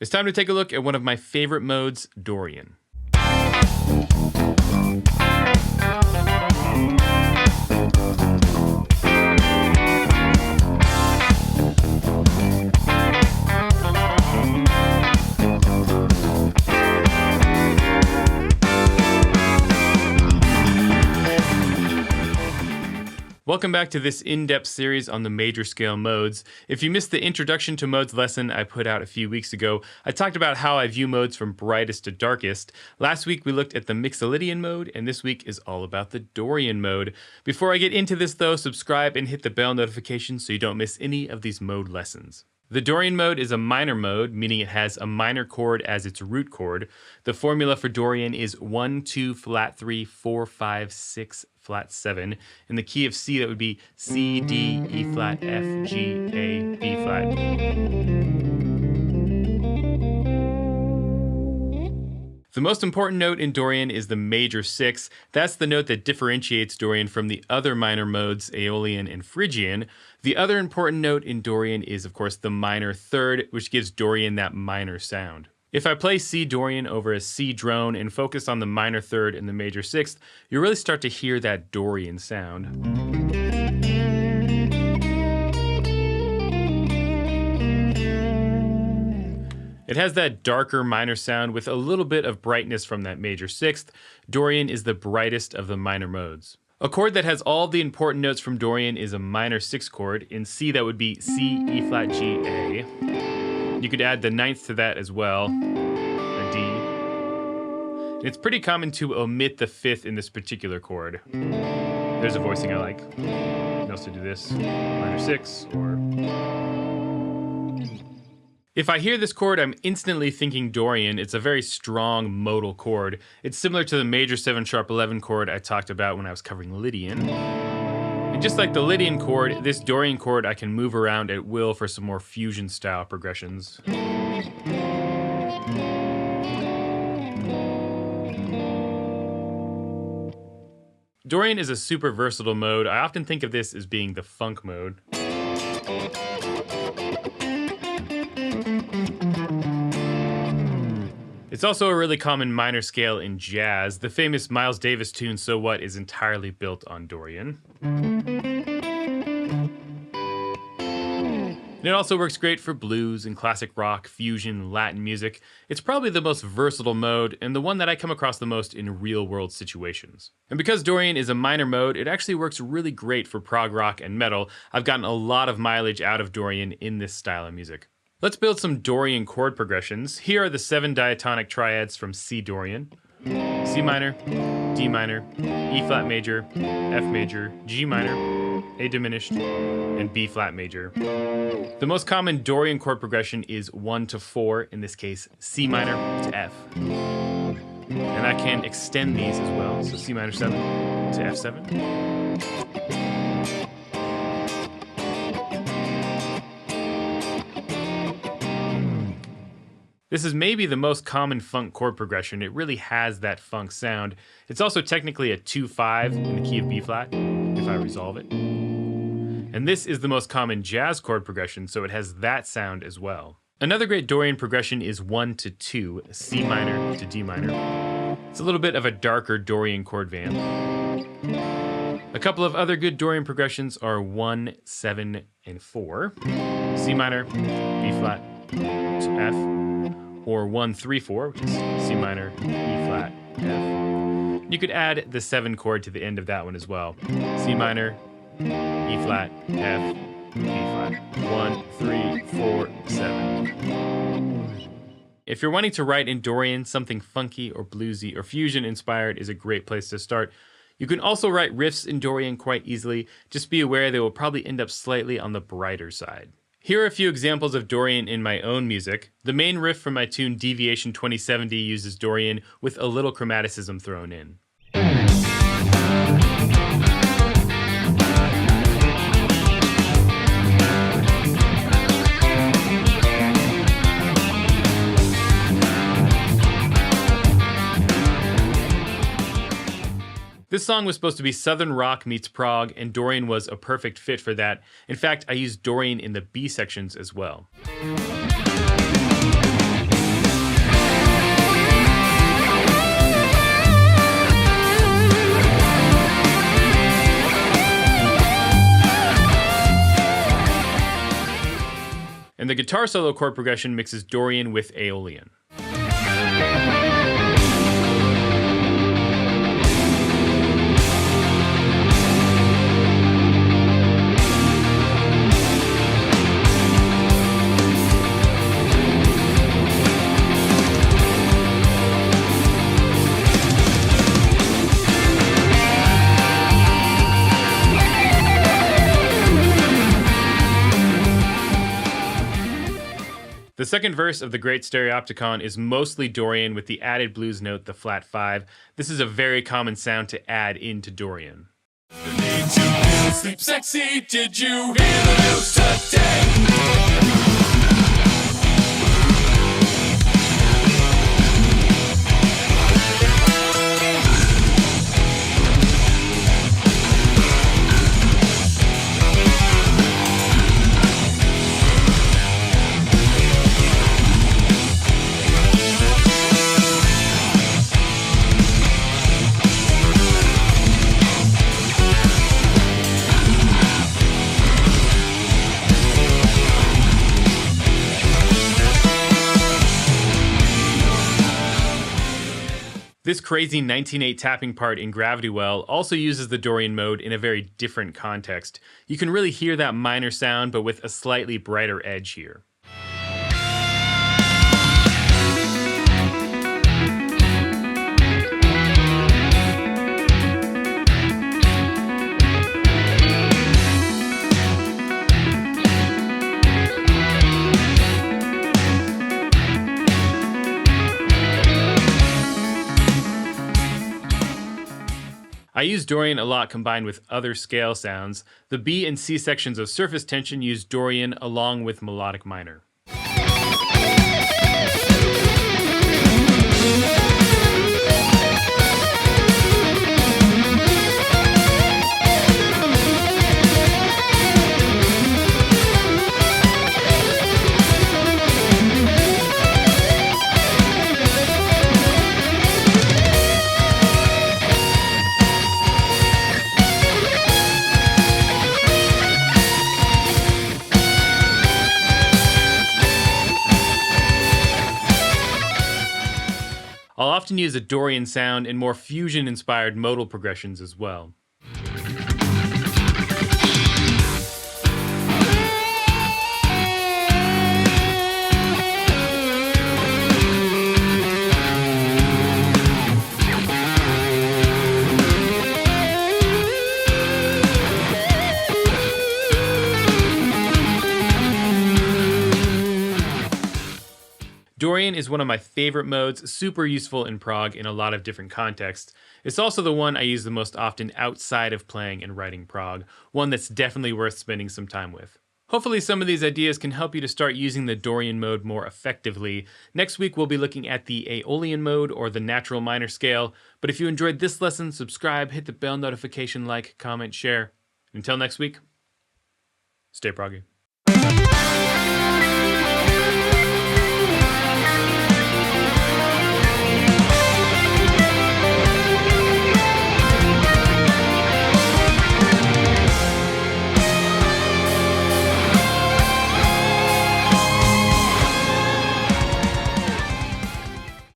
It's time to take a look at one of my favorite modes, Dorian. Welcome back to this in-depth series on the major scale modes. If you missed the Introduction to Modes lesson I put out a few weeks ago, I talked about how I view modes from brightest to darkest. Last week we looked at the Mixolydian mode, and this week is all about the Dorian mode. Before I get into this though, subscribe and hit the bell notification so you don't miss any of these mode lessons. The Dorian mode is a minor mode, meaning it has a minor chord as its root chord. The formula for Dorian is 1, 2, flat 3, 4, 5, 6, flat 7. In the key of C, that would be C, D, E flat, F, G, A, B flat. The most important note in Dorian is the major 6. That's the note that differentiates Dorian from the other minor modes, Aeolian and Phrygian. The other important note in Dorian is, of course, the minor 3rd, which gives Dorian that minor sound. If I play C Dorian over a C drone and focus on the minor 3rd and the major 6th, you'll really start to hear that Dorian sound. It has that darker minor sound with a little bit of brightness from that major 6th. Dorian is the brightest of the minor modes. A chord that has all the important notes from Dorian is a minor 6 chord. In C, that would be C, E flat, G, A. You could add the 9th to that as well, a D. And it's pretty common to omit the 5th in this particular chord. There's a voicing I like. You can also do this, minor 6, or... If I hear this chord, I'm instantly thinking Dorian. It's a very strong modal chord. It's similar to the major 7 sharp 11 chord I talked about when I was covering Lydian. And just like the Lydian chord, this Dorian chord I can move around at will for some more fusion style progressions. Dorian is a super versatile mode. I often think of this as being the funk mode. It's also a really common minor scale in jazz. The famous Miles Davis tune, So What, is entirely built on Dorian. And it also works great for blues and classic rock, fusion, Latin music. It's probably the most versatile mode, and the one that I come across the most in real-world situations. And because Dorian is a minor mode, it actually works really great for prog rock and metal. I've gotten a lot of mileage out of Dorian in this style of music. Let's build some Dorian chord progressions. Here are the 7 diatonic triads from C Dorian. C minor, D minor, E flat major, F major, G minor, A diminished, and B flat major. The most common Dorian chord progression is 1 to 4, in this case C minor to F. And I can extend these as well, so C minor 7 to F7. This is maybe the most common funk chord progression. It really has that funk sound. It's also technically a 2-5 in the key of B flat, if I resolve it. And this is the most common jazz chord progression, so it has that sound as well. Another great Dorian progression is 1 to 2, C minor to D minor. It's a little bit of a darker Dorian chord vamp. A couple of other good Dorian progressions are 1, 7, and 4. C minor, B flat to F. Or 1, 3, 4, which is C minor, E flat, F. You could add the 7 chord to the end of that one as well. C minor, E flat, F, B flat. 1, 3, 4, 7. If you're wanting to write in Dorian, something funky or bluesy or fusion inspired is a great place to start. You can also write riffs in Dorian quite easily. Just be aware they will probably end up slightly on the brighter side. Here are a few examples of Dorian in my own music. The main riff from my tune Deviation 2070 uses Dorian with a little chromaticism thrown in. This song was supposed to be Southern rock meets prog, and Dorian was a perfect fit for that. In fact, I used Dorian in the B sections as well. And the guitar solo chord progression mixes Dorian with Aeolian. The second verse of the Great Stereopticon is mostly Dorian with the added blues note, the flat 5. This is a very common sound to add into Dorian. Sleep sexy, did you hear the news today? This crazy 19/8 tapping part in Gravity Well also uses the Dorian mode in a very different context. You can really hear that minor sound, but with a slightly brighter edge here. I use Dorian a lot combined with other scale sounds. The B and C sections of surface tension use Dorian along with melodic minor. I'll often use a Dorian sound in more fusion-inspired modal progressions as well. Dorian is one of my favorite modes, super useful in prog in a lot of different contexts. It's also the one I use the most often outside of playing and writing prog, one that's definitely worth spending some time with. Hopefully some of these ideas can help you to start using the Dorian mode more effectively. Next week we'll be looking at the Aeolian mode or the natural minor scale, but if you enjoyed this lesson, subscribe, hit the bell notification, like, comment, share. Until next week, stay proggy.